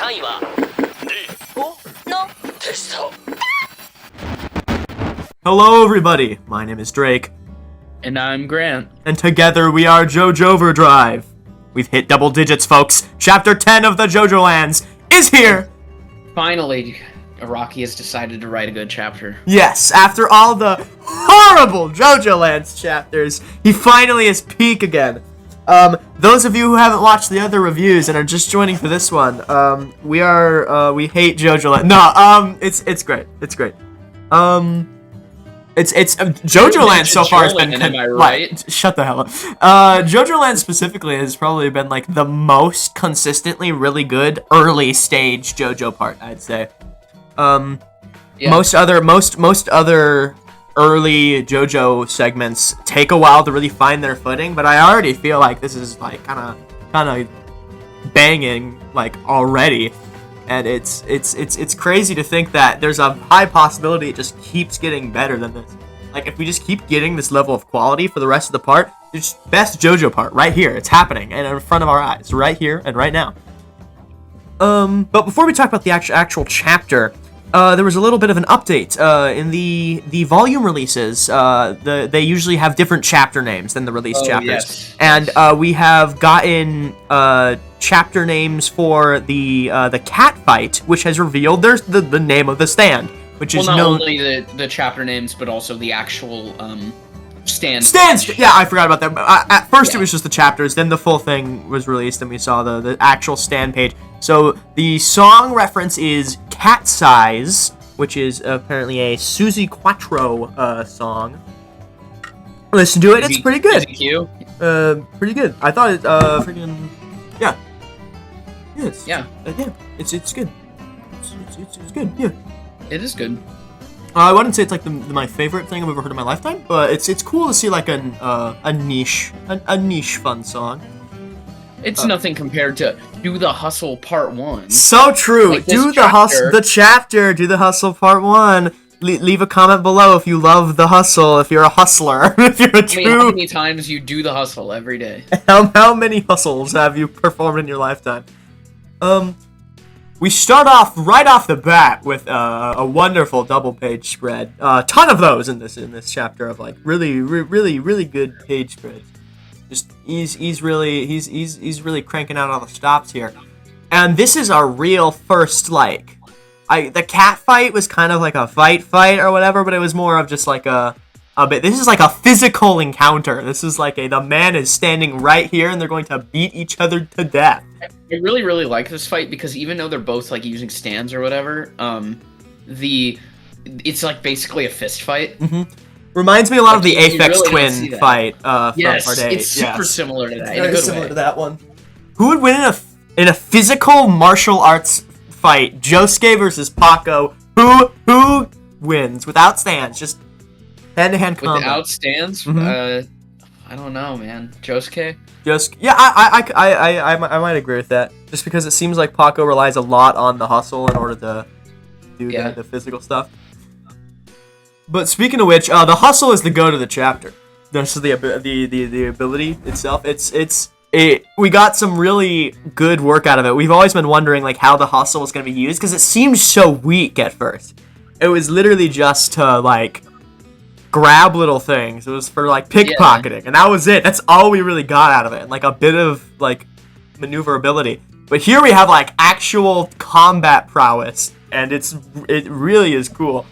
単位は D5 のテスト Hello everybody, my name is Drake. And I'm Grant. And together we are JoJo Overdrive. We've hit double digits, folks. Chapter 10 of the JOJOLands is here! Finally, Araki has decided to write a good chapter. Yes, after all the horrible JOJOLands chapters, he finally is peak again. Those of you who haven't watched the other reviews and are just joining for this one, we hate JoJoLands. No, it's great. It's great. It's JoJoLands so far has been Am I right? Shut the hell up. JoJoLands specifically has probably been like the most consistently really good early stage JoJo part, I'd say. Yeah. Most other early JoJo segments take a while to really find their footing, but I already feel like this is like kind of banging like already. And it's crazy to think that there's a high possibility it just keeps getting better than this. Like, if we just keep getting this level of quality for the rest of the part, it's best JoJo part right here. It's happening and in front of our eyes right here and right now. But before we talk about the actual chapter, there was a little bit of an update. In the volume releases, they usually have different chapter names than the release chapters. Yes. And we have gotten chapter names for the cat fight, which has revealed there's the name of the stand, which is not known. only the chapter names, but also the actual stands. Yeah, I forgot about that. At first, it was just the chapters. Then the full thing was released, and we saw the actual stand page. So the song reference is "Cat Size," which is apparently a Suzy Quattro song. Listen to it; it's pretty good. Is it cute? Pretty good. I thought it freaking yeah. Yes. Yeah. Yeah. It's good. It's good. Yeah. It is good. I wouldn't say it's like my favorite thing I've ever heard in my lifetime, but it's cool to see like a niche fun song. It's nothing compared to Do the Hustle Part 1. So true. Like Do the hustle. The chapter. Do the hustle part 1. Leave a comment below if you love the hustle. If you're a hustler. If you're a true. I mean, how many times you do the hustle every day? How many hustles have you performed in your lifetime? We start off right off the bat with a wonderful double page spread. A ton of those in this chapter of like really good page spreads. Just he's really cranking out all the stops here, and this is a real first like. The cat fight was kind of like a fight or whatever, but it was more of just like a bit. This is like a physical encounter. This is like the man is standing right here, and they're going to beat each other to death. I really like this fight because even though they're both like using stands or whatever, it's like basically a fist fight. Mm-hmm. Reminds me a lot like of the Aphex really Twin fight from Part 8. It's super similar to that. Very similar to that one. Who would win in a physical martial arts fight? Josuke versus Paco. Who wins without stands? Just hand-to-hand combat. Without stands? Mm-hmm. I don't know, man. Josuke? Yeah, I might agree with that. Just because it seems like Paco relies a lot on the hustle in order to do the physical stuff. But speaking of which, the hustle is the go to the chapter. This is the ability itself. We got some really good work out of it. We've always been wondering like how the hustle was going to be used because it seemed so weak at first. It was literally just to like grab little things. It was for like pickpocketing, and that was it. That's all we really got out of it. Like a bit of like maneuverability. But here we have like actual combat prowess, and it really is cool.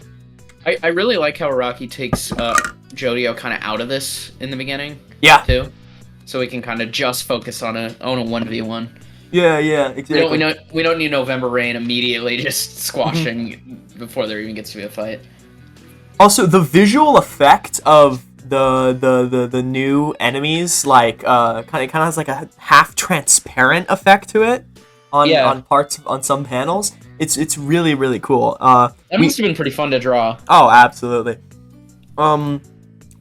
I really like how Araki takes Jojo kind of out of this in the beginning. Yeah. Too. So we can kind of just focus on a 1v1. Yeah, exactly. We don't need November Rain immediately just squashing before there even gets to be a fight. Also, the visual effect of the new enemies, like kind of has like a half transparent effect to it on parts on some panels. It's really cool. That must have been pretty fun to draw. Oh, absolutely.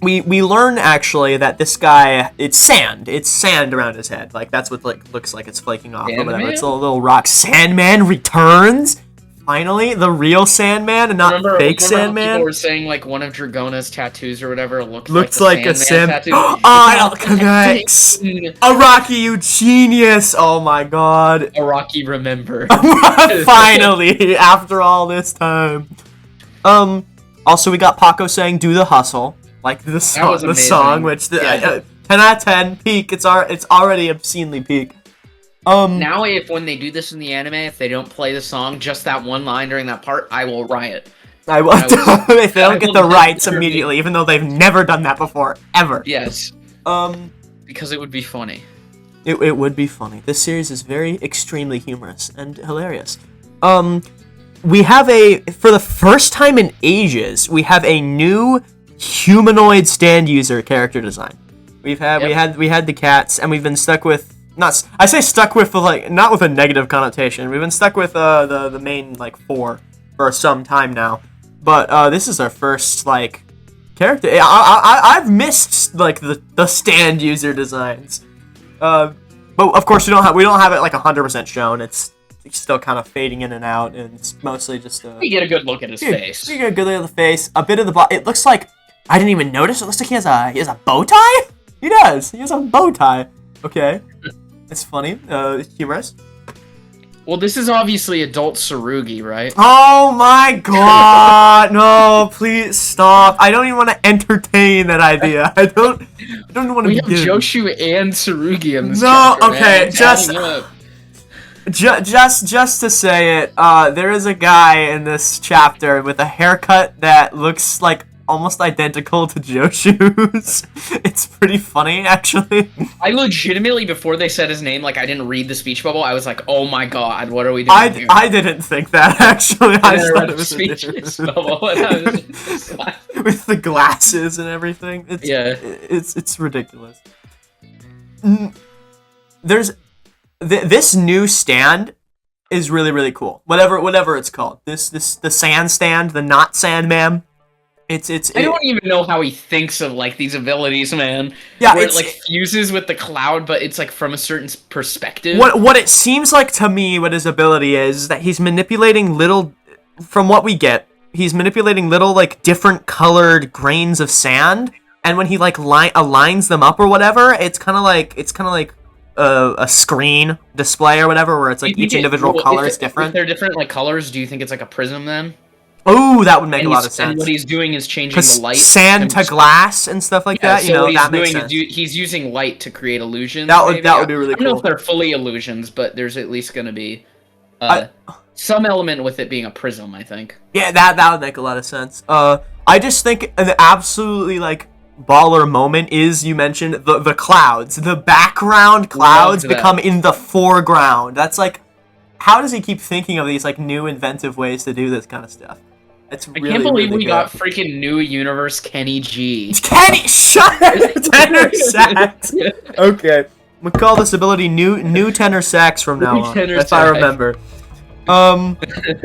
We learn actually that this guy, it's sand around his head. Like that's what like looks like it's flaking off or whatever. Sandman? It's a little rock. Sandman returns. Finally, the real Sandman and not fake Sandman. People were saying like one of Dragona's tattoos or whatever looks like a Sandman tattoo. Oh, it connects. Araki, you genius! Oh my god. Araki, remember. Finally, after all this time. Also, we got Paco saying "Do the hustle," like the song, which 10 out of 10 peak. It's already obscenely peak. Now, when they do this in the anime, if they don't play the song, just that one line during that part, I will riot. I will. If they don't get the rights immediately, even though they've never done that before, ever. Yes. Because it would be funny. It would be funny. This series is very extremely humorous and hilarious. We have for the first time in ages, we have a new humanoid stand user character design. We had the cats, and we've been stuck with not with a negative connotation. We've been stuck with the main like 4 for some time now, but this is our first like character. I've missed like the stand user designs, but of course we don't have it like 100% shown. It's still kind of fading in and out, and it's mostly just you get a good look at his face. You get a good look at the face. A bit of the body. It looks like I didn't even notice. It looks like he has a bow tie. He does. He has a bow tie. Okay. It's funny, humorous. Well, this is obviously adult Tsurugi, right? Oh my god! No, please stop. I don't even want to entertain that idea. I don't want to. We have Joshu and Tsurugi in this. No, chapter, okay, just to say it, there is a guy in this chapter with a haircut that looks like almost identical to Joshu's. It's pretty funny, actually. I legitimately, before they said his name, like I didn't read the speech bubble. I was like, "Oh my god, what are we doing here?" I didn't think that actually. I thought it was speech bubble, and I was just with the glasses and everything. It's ridiculous. This new stand is really, really cool. Whatever it's called. The sand stand, the not Sandman. I don't even know how he thinks of like these abilities, man. Yeah, where it like fuses with the cloud, but it's like from a certain perspective. What it seems like to me, what his ability is that he's manipulating little. From what we get, he's manipulating little like different colored grains of sand, and when he like aligns them up or whatever, it's kind of like a screen display or whatever, where it's like each individual color is different. If they're different like colors, do you think it's like a prism then? Oh, that would make a lot of sense. And what he's doing is changing the light. Sand to glass and stuff like that, so that makes sense. He's using light to create illusions. That would be really cool. I don't know if they're fully illusions, but there's at least going to be some element with it being a prism, I think. Yeah, that would make a lot of sense. I just think an absolutely like baller moment is, you mentioned, the clouds. The background clouds become in the foreground. That's like, how does he keep thinking of these like new inventive ways to do this kind of stuff? It's really, I can't believe really we good. got freaking new universe Kenny G. Kenny, shut up! Tenor sax. Okay, we call this ability new tenor sax from now on, if I remember.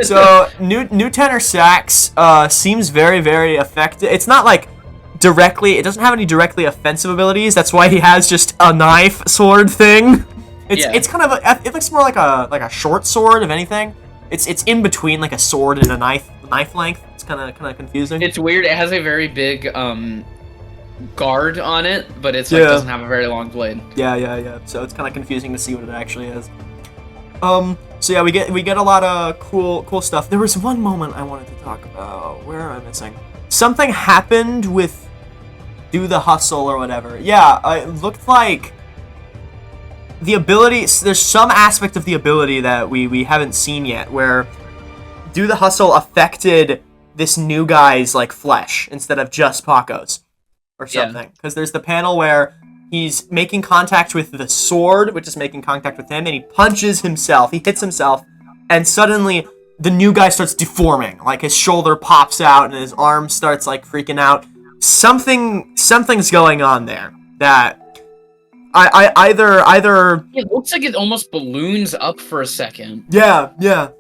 So new tenor sax seems very, very effective. It's not like it doesn't have any directly offensive abilities. That's why he has just a knife sword thing. It's kind of it looks more like a short sword, if anything. It's in between like a sword and a knife length. It's kind of confusing. It's weird. It has a very big guard on it, but it's like doesn't have a very long blade. Yeah. So it's kind of confusing to see what it actually is. So yeah, we get a lot of cool stuff. There was one moment I wanted to talk about. Where am I missing? Something happened with Do the Hustle or whatever. Yeah, it looked like the ability. There's some aspect of the ability that we haven't seen yet, where Do the Hustle affected this new guy's like flesh instead of just Paco's or something. Because there's the panel where he's making contact with the sword, which is making contact with him, and he punches himself. He hits himself, and suddenly the new guy starts deforming. Like his shoulder pops out, and his arm starts like freaking out. Something's going on there that I either. It looks like it almost balloons up for a second. Yeah,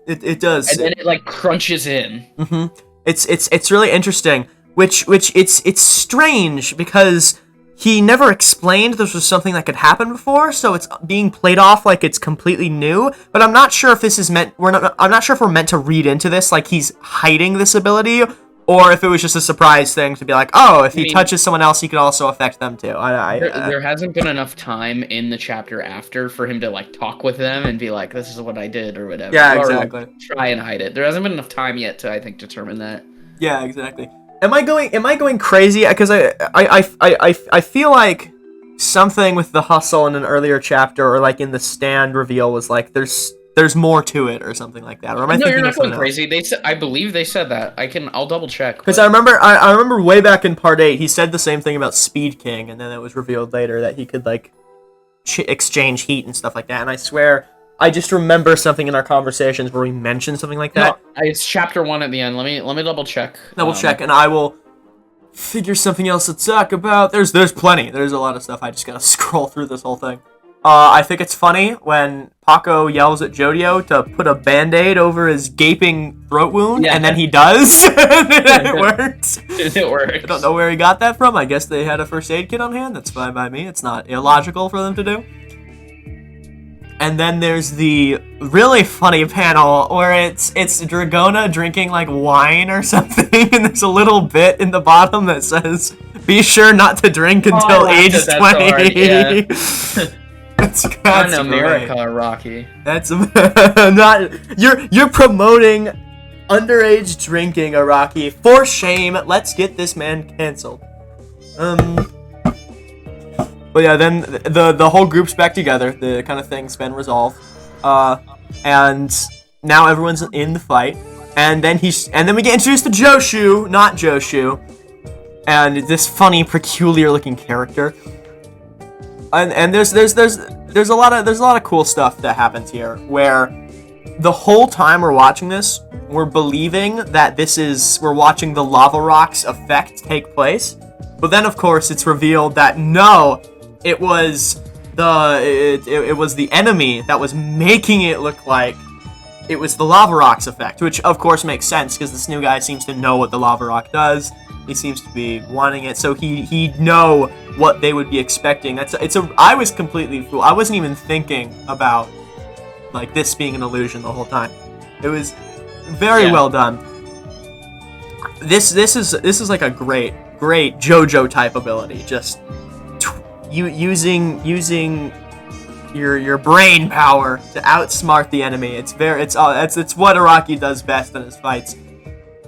it does. And then it like crunches in. Mm-hmm. It's really interesting. Which it's strange because he never explained this was something that could happen before, so it's being played off like it's completely new. But I'm not sure if this is meant. I'm not sure if we're meant to read into this like he's hiding this ability, or if it was just a surprise thing to be like, oh, if he touches someone else, he could also affect them too. There hasn't been enough time in the chapter after for him to like talk with them and be like, this is what I did or whatever. Yeah, or, exactly. Like, try and hide it. There hasn't been enough time yet to, I think, determine that. Yeah, exactly. Am I going crazy? Because I feel like something with the hustle in an earlier chapter or like in the stand reveal was like there's more to it or something like that. Or am I thinking you're not going else? crazy. They said, I believe they said that. I'll double check. Because I remember way back in part 8 he said the same thing about Speed King, and then it was revealed later that he could like exchange heat and stuff like that. And I swear I just remember something in our conversations where we mentioned something like that. No, it's chapter 1 at the end. Let me double check. Double check, and I will figure something else to talk about. There's plenty. There's a lot of stuff. I just gotta scroll through this whole thing. I think it's funny when Paco yells at Jojo to put a band-aid over his gaping throat wound, and then he does. It works. It works. I don't know where he got that from. I guess they had a first aid kit on hand. That's fine by me. It's not illogical for them to do. And then there's the really funny panel where it's Dragona drinking like wine or something, and there's a little bit in the bottom that says, "Be sure not to drink until age 20." That's in America, great. Rocky. That's not you're promoting underage drinking, Rocky. For shame. Let's get this man canceled. But yeah, then the whole group's back together. The kind of thing's been resolved, and now everyone's in the fight. And then we get introduced to Joshu, not Joshu, and this funny, peculiar-looking character. And there's a lot of cool stuff that happens here, where the whole time we're watching this, we're believing that we're watching the lava rocks effect take place. But then, of course, it's revealed that no. It was the enemy that was making it look like it was the lava rocks effect, which of course makes sense because this new guy seems to know what the lava rock does. He seems to be wanting it, so he'd know what they would be expecting. I was completely fooled. I wasn't even thinking about like this being an illusion the whole time. It was very well done. This is like a great JoJo type ability. Just using your brain power to outsmart the enemy. It's what Araki does best in his fights,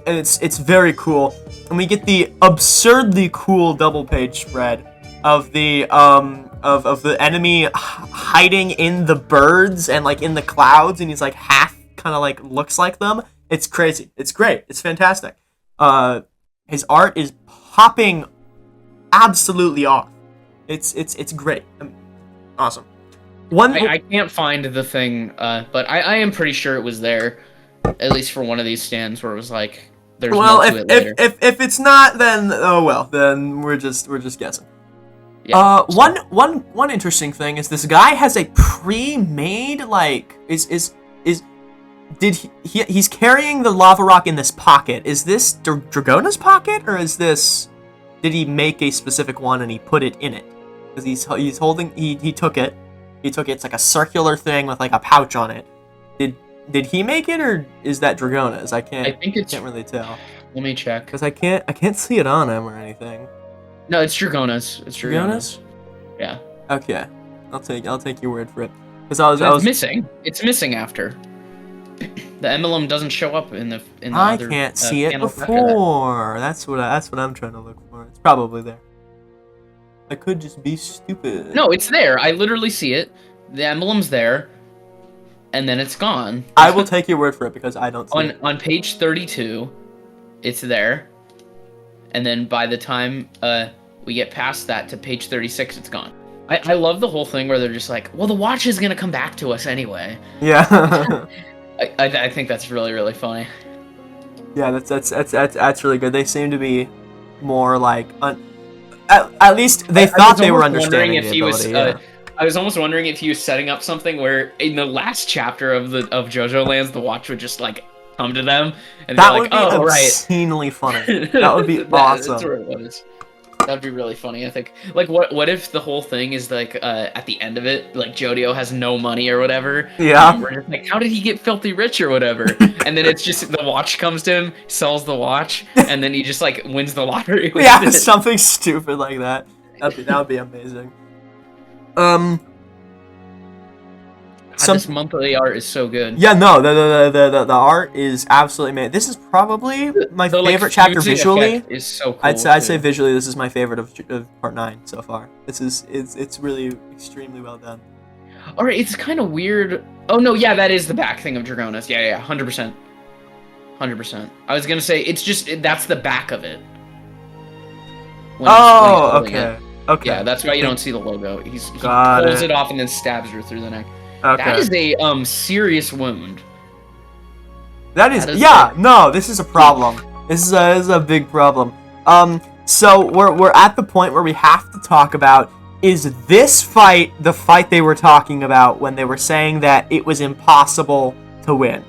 and it's very cool. And we get the absurdly cool double page spread of the of the enemy hiding in the birds and like in the clouds, and he's like half kind of like looks like them. It's crazy. It's great. It's fantastic. His art is popping absolutely off. It's great. Awesome. I can't find the thing, but I am pretty sure it was there, at least for one of these stands where it was like there's more to it later. If it's not, then oh well, then we're just guessing. Yeah. One interesting thing is this guy has a pre-made like he's carrying the lava rock in this pocket. Is this Dragona's pocket, or is this? Did he make a specific one and he put it in it? Because he's holding. He took it. It's like a circular thing with like a pouch on it. Did he make it, or is that Dragona's? I can't really tell. Let me check. Because I can't see it on him or anything. No, it's Dragona's. It's Dragona's. Yeah. Okay. I'll take your word for it. Because I was missing. It's missing after. The emblem doesn't show up in the I other, can't see it before. That's what I'm trying to look for. It's probably there. I could just be stupid. No, it's there. I literally see it. The emblem's there, and then it's gone. I will take your word for it because I don't see it. On page 32, it's there, and then by the time we get past that to page 36, it's gone. I love the whole thing where they're just like, well, the watch is gonna come back to us anyway. Yeah. I think that's really, really funny. Yeah, that's really good. They seem to be more like at least they thought they were understanding the ability. I was almost wondering if he was setting up something where in the last chapter of JoJoLands, the watch would just like come to them and that be would like, be "Oh, right." Obscenely funny. That would be awesome. That's where it was. That'd be really funny, I think. Like, what if the whole thing is, like, at the end of it, like, Jojo has no money or whatever? Yeah. And we're just like, how did he get filthy rich or whatever? And then it's just, the watch comes to him, sells the watch, and then he just, like, wins the lottery with Yeah, it. something stupid like that. That would be amazing. This monthly art is so good. Yeah, no, the art is absolutely amazing. This is probably my favorite chapter visually. Is so cool. I'd say visually this is my favorite of part 9 so far. It's really extremely well done. All right, it's kind of weird. Oh no, yeah, that is the back thing of Dragona's. Yeah, 100%. 100%. I was gonna say it's just that's the back of it. Okay. Okay. Yeah, that's why you don't see the logo. He Got pulls it. it off and then stabs her through the neck. Okay. That is a serious wound. That is yeah. No, this is a problem. This is a big problem. So we're at the point where we have to talk about, is this fight the fight they were talking about when they were saying that it was impossible to win?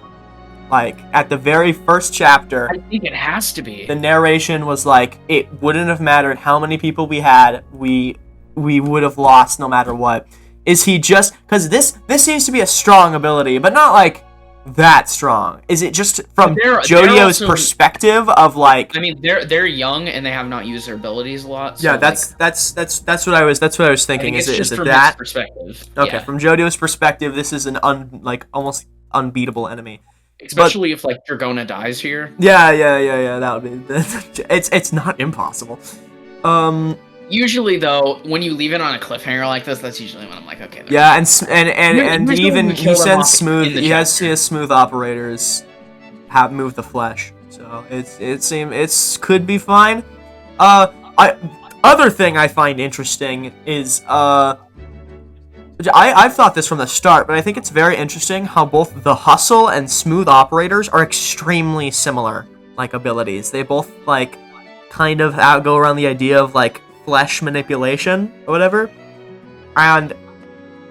Like at the very first chapter, I think it has to be. The narration was like, it wouldn't have mattered how many people we had, we would have lost no matter what. Is he just, because this seems to be a strong ability, but not like that strong. Is it just from Jojo's perspective of like? I mean, they're young and they have not used their abilities a lot. So yeah, that's what I was thinking. Is it that perspective? Okay, yeah. From Jojo's perspective, this is an almost unbeatable enemy. Especially if like Dragona dies here. Yeah. That would be. It's not impossible. Usually though, when you leave it on a cliffhanger like this, that's usually when I'm like, okay. Yeah, and even he sends smooth. He has smooth operators move the flesh, so it could be fine. Other thing I find interesting is I've thought this from the start, but I think it's very interesting how both the hustle and smooth operators are extremely similar, like abilities. They both like kind of go around the idea of like flesh manipulation or whatever, and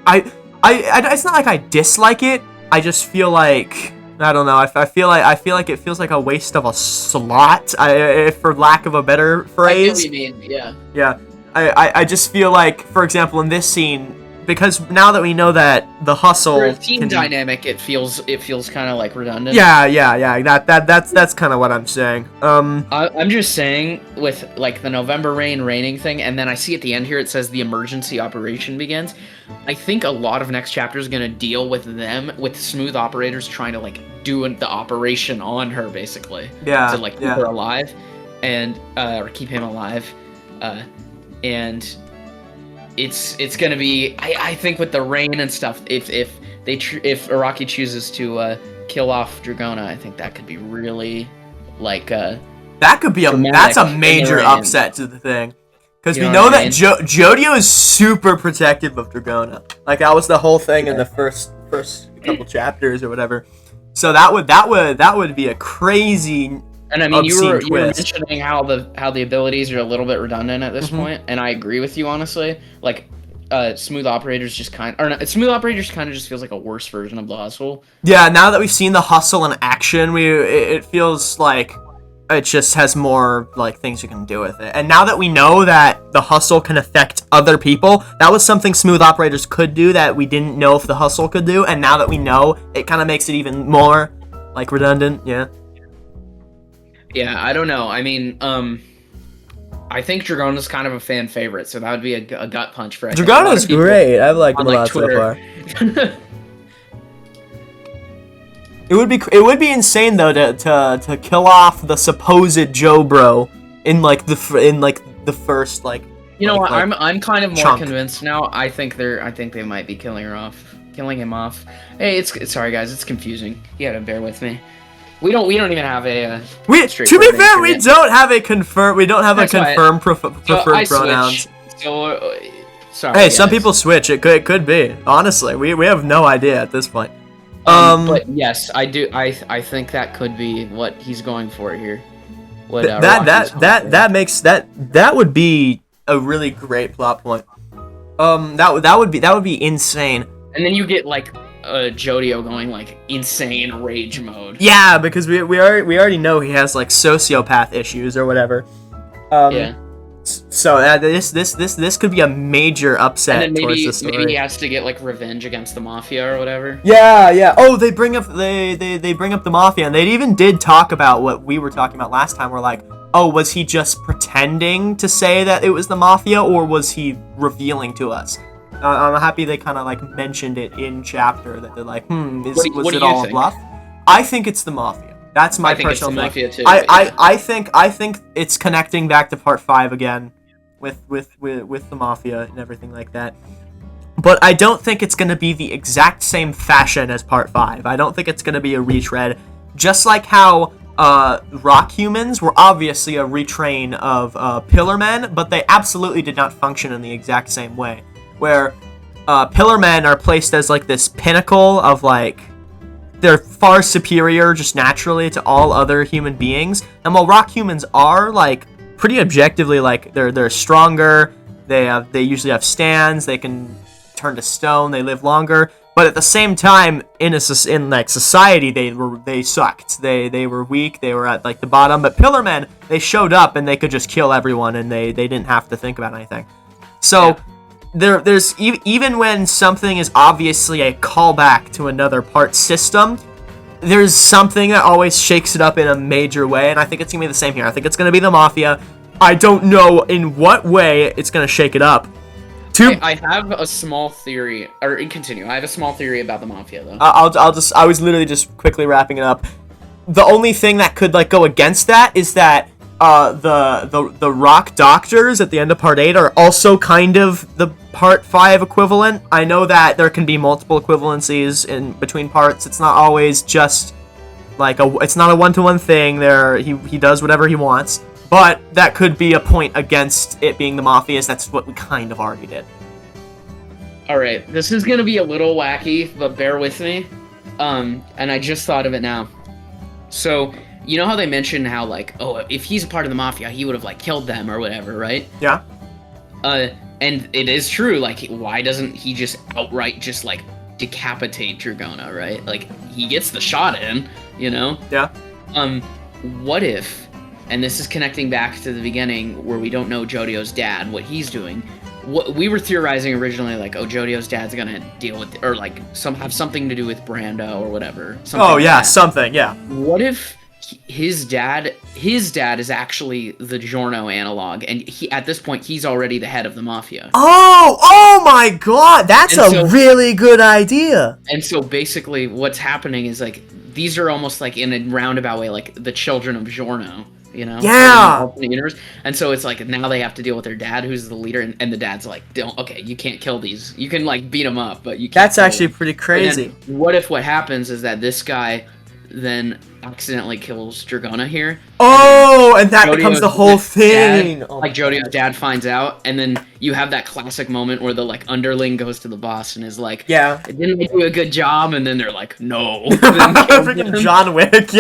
I it's not like I dislike it. I just feel like I don't know. I feel like it feels like a waste of a slot. For lack of a better phrase. I know what you mean. Yeah. Yeah. I just feel like, for example, in this scene, because now that we know that the hustle for a team dynamic, it feels kind of like redundant. Yeah. That's kind of what I'm saying. I'm just saying with like the November raining thing, and then I see at the end here it says the emergency operation begins. I think a lot of next chapter is gonna deal with smooth operators trying to like do the operation on her basically. Yeah. To like keep her alive, and or keep him alive, and. It's gonna be I think with the rain and stuff, if Araki chooses to kill off Dragona, I think that could be really like that could be that's a major upset to the thing, because we know that Jojo is super protective of Dragona. Like that was the whole thing in the first couple chapters or whatever. So that would be a crazy. And I mean, you were mentioning how the abilities are a little bit redundant at this point, and I agree with you honestly. Like, smooth operators just smooth operators kind of just feels like a worse version of the hustle. Yeah, now that we've seen the hustle in action, it feels like it just has more like things you can do with it. And now that we know that the hustle can affect other people, that was something smooth operators could do that we didn't know if the hustle could do. And now that we know, it kind of makes it even more like redundant. Yeah. Yeah, I don't know. I mean, I think Dragona's kind of a fan favorite, so that would be a gut punch for Dragona's great. I've liked him a lot so far. It would be insane though to kill off the supposed Joe bro in the first like. You know what? Like, I'm kind of more convinced now. I think they might be killing him off. Hey, it's sorry guys, it's confusing. You gotta bear with me. We don't even have a. To be fair, we don't have a confirmed. We don't have a confirmed preferred pronouns. So, sorry. Hey, some people switch. It could be. Honestly, we have no idea at this point. But yes, I do. I think that could be what he's going for here. That would be a really great plot point. That would be insane. And then you get like. Jojo going like insane rage mode. Yeah, because we already know he has like sociopath issues or whatever. So this could be a major upset and then towards the story. maybe he has to get like revenge against the Mafia or whatever. Yeah. Oh, they bring up they bring up the Mafia, and they even did talk about what we were talking about last time. We're like, oh, was he just pretending to say that it was the Mafia, or was he revealing to us? I'm happy they kind of like mentioned it in chapter that they're like, was it all a bluff? I think it's the Mafia. That's my personal thing. Mafia too, I think it's connecting back to part 5 again, with the Mafia and everything like that. But I don't think it's gonna be the exact same fashion as part 5. I don't think it's gonna be a retread, just like how rock humans were obviously a retrain of pillar men, but they absolutely did not function in the exact same way. Where pillar men are placed as like this pinnacle of like, they're far superior just naturally to all other human beings. And while rock humans are like pretty objectively like they're stronger, they usually have stands, they can turn to stone, they live longer. But at the same time, in like society, they sucked. They were weak. They were at like the bottom. But pillar men, they showed up and they could just kill everyone, and they didn't have to think about anything. So there's even when something is obviously a callback to another part system, there's something that always shakes it up in a major way, and I think it's gonna be the same here. I think it's gonna be the Mafia. I don't know in what way it's gonna shake it up. I have a small theory, or continue. I have a small theory about the Mafia, though. I was literally just quickly wrapping it up. The only thing that could like go against that is that the rock doctors at the end of part 8 are also kind of the part 5 equivalent. I know that there can be multiple equivalencies in between parts. It's not always just like it's not a one-to-one thing. He does whatever he wants. But that could be a point against it being the Mafias. That's what we kind of already did. Alright, this is gonna be a little wacky, but bear with me. And I just thought of it now. So, you know how they mentioned how, like, oh, if he's a part of the Mafia, he would have, like, killed them or whatever, right? Yeah. And it is true, like, why doesn't he just outright just, like, decapitate Dragona, right? Like, he gets the shot in, you know? Yeah. What if, and this is connecting back to the beginning where we don't know Jojo's dad, what he's doing. What we were theorizing originally, like, oh, Jojo's dad's gonna deal with, or like, have something to do with Brando or whatever. Oh yeah, something, yeah. What if his dad is actually the Giorno analog, and at this point he's already the head of the Mafia? Oh my God, that's a really good idea. And so basically, what's happening is like these are almost like in a roundabout way, like the children of Giorno. You know? Yeah. And so it's like now they have to deal with their dad, who's the leader, and the dad's like, you can't kill these. You can like beat them up, but you can't. That's actually pretty crazy. What if what happens is that this guy then accidentally kills Dragona here? And that becomes the whole thing. Like Jojo's dad finds out, and then you have that classic moment where the like underling goes to the boss and is like, didn't they do a good job? And then they're like, no. Freaking John Wick,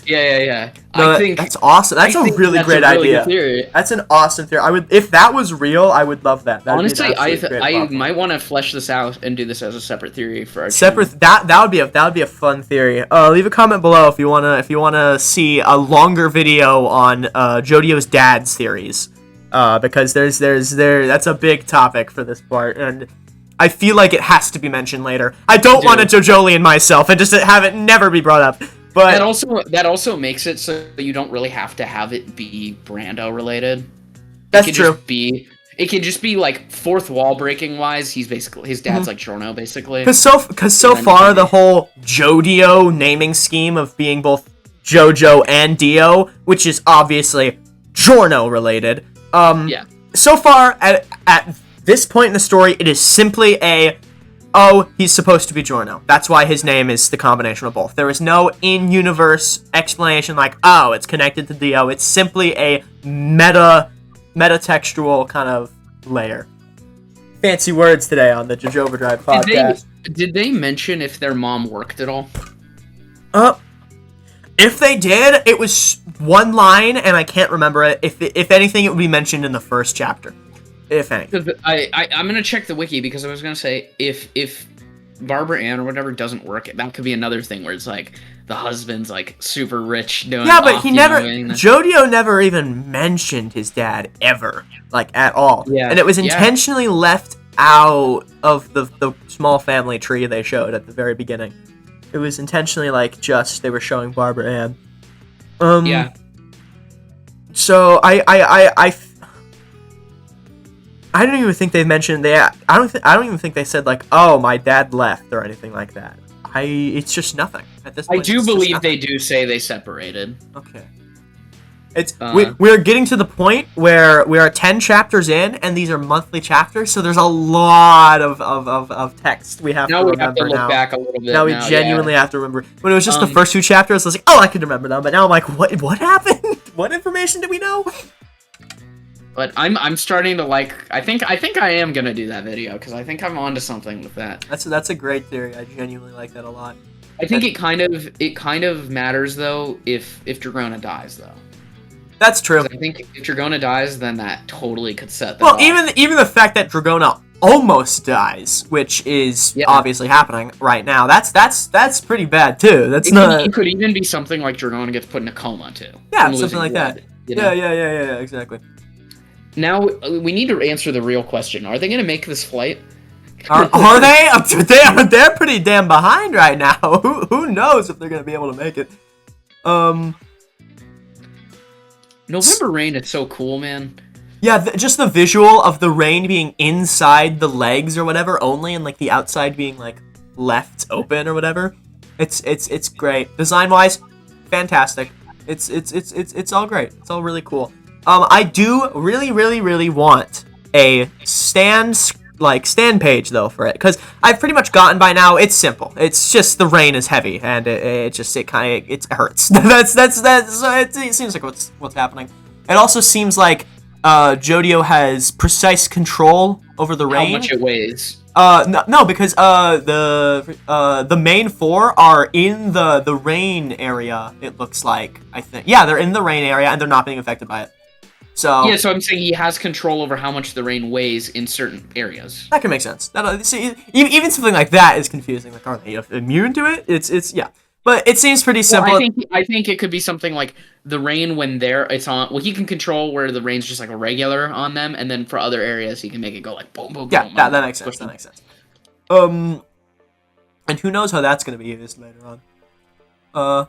Yeah. No, I think that's awesome. That's a really great idea. Theory. That's an awesome theory. If that was real, I would love that. Honestly, I might want to flesh this out and do this as a separate theory for our channel. That would be a fun theory. Leave a comment below if you wanna see a longer video on Jojo's dad's theories. Because that's a big topic for this part, and I feel like it has to be mentioned later. I don't want to JoJolian myself and just have it never be brought up. But that also makes it so you don't really have to have it be Brando related. That's true. It can just be like fourth wall breaking wise. He's basically his dad's like Giorno basically. Because so far the whole Jodio naming scheme of being both Jojo and Dio, which is obviously Giorno related. So far at this point in the story, it is simply he's supposed to be Giorno. That's why his name is the combination of both. There is no in-universe explanation like, it's connected to Dio. It's simply a meta-textual kind of layer. Fancy words today on the JoJo Overdrive podcast. Did they mention if their mom worked at all? If they did, it was one line, and I can't remember it. If anything, it would be mentioned in the first chapter. If any. I'm gonna check the wiki because I was gonna say if Barbara Ann or whatever doesn't work, that could be another thing where it's like, the husband's like super rich doing. Yeah, but he never. doing this. Jojo never even mentioned his dad ever, like at all. Yeah, and it was intentionally left out of the small family tree they showed at the very beginning. It was intentionally like just they were showing Barbara Ann. Yeah. So I don't even think they mentioned I don't even think they said like, oh, my dad left or anything like that. It's just nothing at this point. I do believe they do say they separated. Okay. We're getting to the point where we are 10 chapters in, and these are monthly chapters, so there's a lot of text we have to remember now. Now we have to look back a little bit. Now we genuinely have to remember. When it was just the first 2 chapters, I was like, oh, I can remember them. But now I'm like, what happened? What information did we know? But I'm starting to like. I think I am gonna do that video because I think I'm onto something with that. That's a great theory. I genuinely like that a lot. I think it kind of matters though if Dragona dies though. That's true. I think if Dragona dies, then that totally could set that well, off. even the fact that Dragona almost dies, which is obviously happening right now, that's pretty bad too. It could even be something like Dragona gets put in a coma too. Yeah, something like blood, that. You know? Yeah, exactly. Now we need to answer the real question: are they going to make this flight? Are they? They're pretty damn behind right now. Who knows if they're going to be able to make it? November rain is so cool, man. Yeah, just the visual of the rain being inside the legs or whatever only, and like the outside being like left open or whatever. It's great. Design wise, fantastic. It's all great. It's all really cool. I do really want a stand page though for it, because I've pretty much gotten by now. It's simple. It's just the rain is heavy and it hurts. It seems like what's happening. It also seems like Jojo has precise control over the rain. How much it weighs? No, because the main 4 are in the rain area. It looks like, I think. Yeah, they're in the rain area and they're not being affected by it. So yeah, so I'm saying he has control over how much the rain weighs in certain areas. That can make sense. See, even something like that is confusing. Like, are they immune to it? It's yeah, but it seems pretty simple. Well, I think it could be something like the rain when it's on. Well, he can control where the rain's just like a regular on them, and then for other areas he can make it go like boom, boom, yeah, boom. Yeah, that makes sense. That makes sense. And who knows how that's gonna be used later on.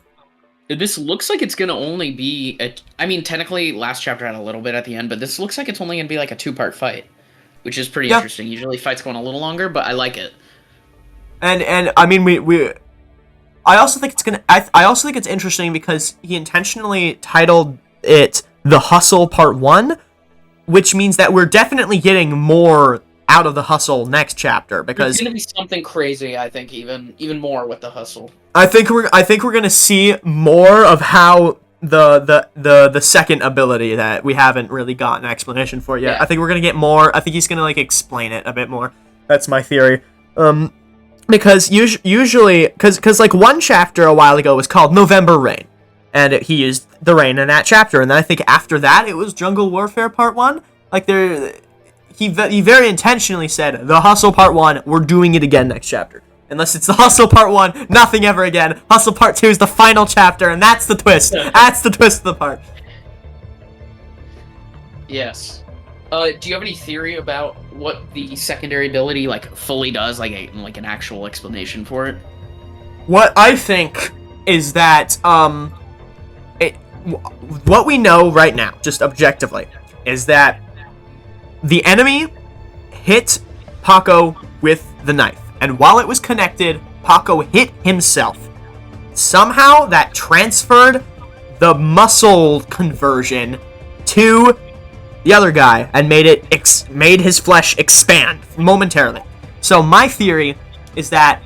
This looks like it's gonna only be I mean, technically, last chapter had a little bit at the end, but this looks like it's only gonna be like a 2-part fight, which is pretty interesting. Usually, fights go on a little longer, but I like it. And I mean, I also think I also think it's interesting because he intentionally titled it "The Hustle Part 1," which means that we're definitely getting more out of the hustle next chapter, because it's gonna be something crazy. I think even more with the hustle. I think we're gonna see more of how the second ability that we haven't really gotten an explanation for yet. Yeah. I think we're gonna get more. I think he's gonna like explain it a bit more. That's my theory. Because usually, because like one chapter a while ago was called November Rain, and he used the rain in that chapter, and then I think after that it was Jungle Warfare Part 1. Like he very intentionally said the Hustle Part 1. We're doing it again next chapter. Unless it's the Hustle Part 1, nothing ever again. Hustle Part 2 is the final chapter, and that's the twist. That's the twist of the part. Yes. Do you have any theory about what the secondary ability like fully does, like an actual explanation for it? What I think is that what we know right now, just objectively, is that the enemy hit Paco with the knife. And while it was connected, Paco hit himself. Somehow that transferred the muscle conversion to the other guy and made his flesh expand momentarily. So my theory is that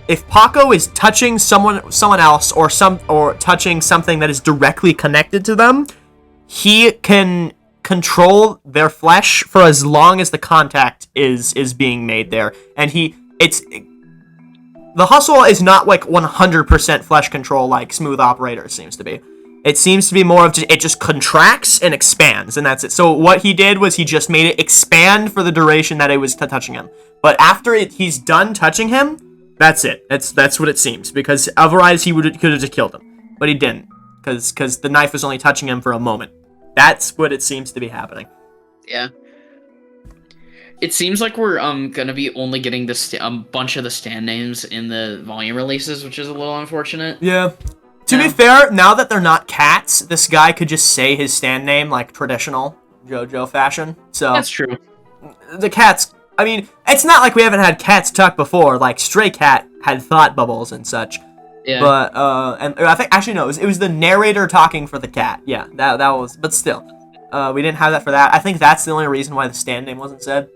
if Paco is touching someone else or touching something that is directly connected to them, he can control their flesh for as long as the contact is being made there. And the hustle is not like 100% flesh control like Smooth Operator seems to be. It seems to be more of it just contracts and expands, and that's it. So what he did was he just made it expand for the duration that it was touching him. But after he's done touching him, That's it. That's what it seems. Because otherwise he could have just killed him, but he didn't. Because the knife was only touching him for a moment. That's what it seems to be happening. Yeah. It seems like we're gonna be only getting this bunch of the stand names in the volume releases, which is a little unfortunate. Yeah. To be fair, now that they're not cats, this guy could just say his stand name like traditional JoJo fashion. So that's true. The cats. I mean, it's not like we haven't had cats talk before. Like Stray Cat had thought bubbles and such. Yeah. But and I think actually no, it was the narrator talking for the cat. Yeah, that was. But still, we didn't have that for that. I think that's the only reason why the stand name wasn't said.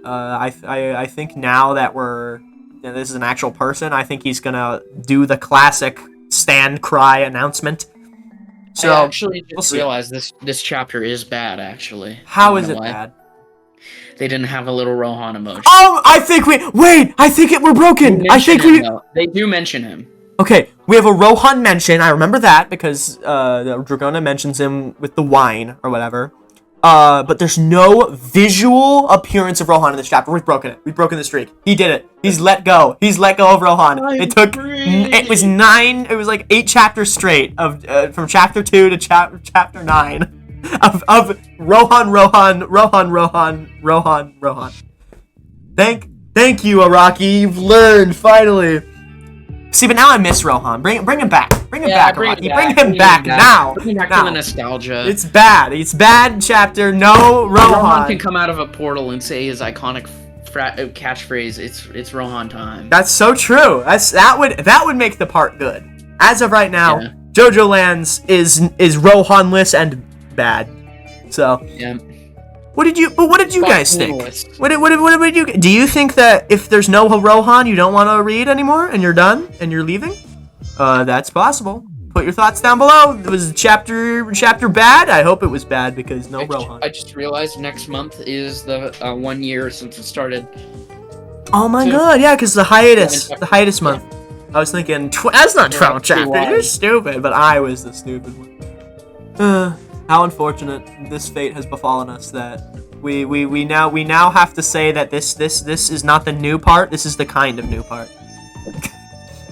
I think now that this is an actual person, I think he's gonna do the classic stand cry announcement. So I actually just realized this chapter is bad. Actually, how is it bad? They didn't have a little Rohan emoji. Oh, I think we're broken. They do mention him. Okay, we have a Rohan mention. I remember that because Dragona mentions him with the wine or whatever. But there's no visual appearance of Rohan in this chapter. We've broken it. We've broken the streak. He did it. He's let go. He's let go of Rohan. It was like 8 chapters straight of from chapter 2 to chapter 9 of Rohan. Thank you, Araki. You've learned finally. See, but now I miss Rohan. Bring him back. Bring him back, Araki. Bring him back now. Bring him back to the nostalgia. It's bad. It's bad chapter. No Rohan. Rohan can come out of a portal and say his iconic catchphrase. It's Rohan time. That's so true. That would make the part good. As of right now, JoJoLands is Rohanless and bad. So yeah. What did you guys think? What did you? Do you think that if there's no Rohan, you don't want to read anymore, and you're done, and you're leaving? That's possible. Put your thoughts down below. Was the chapter bad? I hope it was bad because no Rohan. I just realized next month is the 1 year since it started. Oh my god, yeah, because the hiatus month. I was thinking that's not 12 chapters. You're stupid, but I was the stupid one. How unfortunate this fate has befallen us that we now have to say that this is not the new part. This is the kind of new part.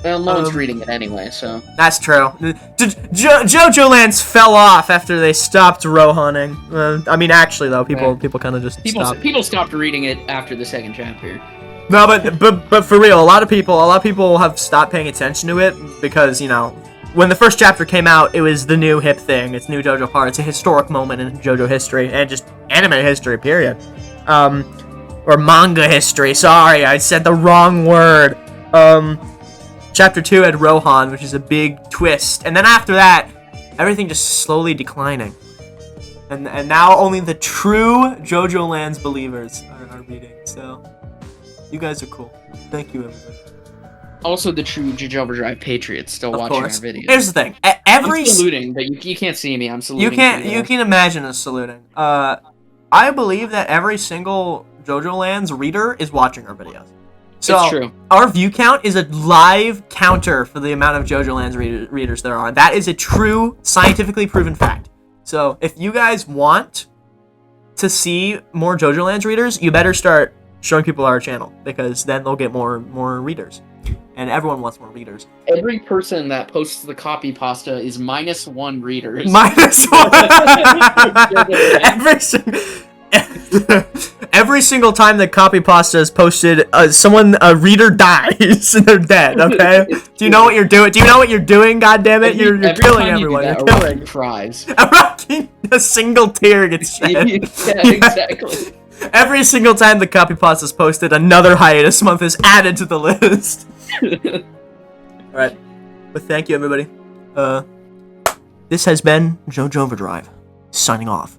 Well, no one's reading it anyway, so that's true. JoJoLands fell off after they stopped Rohaning. I mean, actually though, people kind of just stopped. People stopped reading it after the second chapter. No, but for real, a lot of people have stopped paying attention to it because when the first chapter came out, it was the new hip thing. It's new JoJo part. It's a historic moment in JoJo history and just anime history, period. Or manga history. Sorry, I said the wrong word. Chapter 2 had Rohan, which is a big twist. And then after that, everything just slowly declining. And now only the true JoJoLands believers are reading. So, you guys are cool. Thank you, everybody. Also, the true JoJo Overdrive patriots still watching our videos. Here's the thing. I'm saluting, but you can't see me. I'm saluting. You can imagine us saluting. I believe that every single JoJoLands reader is watching our videos. So it's true. Our view count is a live counter for the amount of JoJoLands readers there are. That is a true, scientifically proven fact. So if you guys want to see more JoJoLands readers, you better start showing people our channel because then they'll get more readers. And everyone wants more readers. Every person that posts the copy pasta is -1 readers. Every single time that copy pasta is posted, a reader dies and they're dead. Okay. Do you know what you're doing? Do you know what you're doing? God damn it! You're killing everyone. You're killing. Cries. A single tear gets shed. Yeah, exactly. Every single time the copy pasta is posted, another hiatus month is added to the list. Alright. But thank you, everybody. This has been JoJo Overdrive, signing off.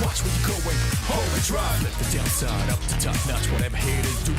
Watch where you going, hold the drive. Let the downside up to top notch, whatever haters do.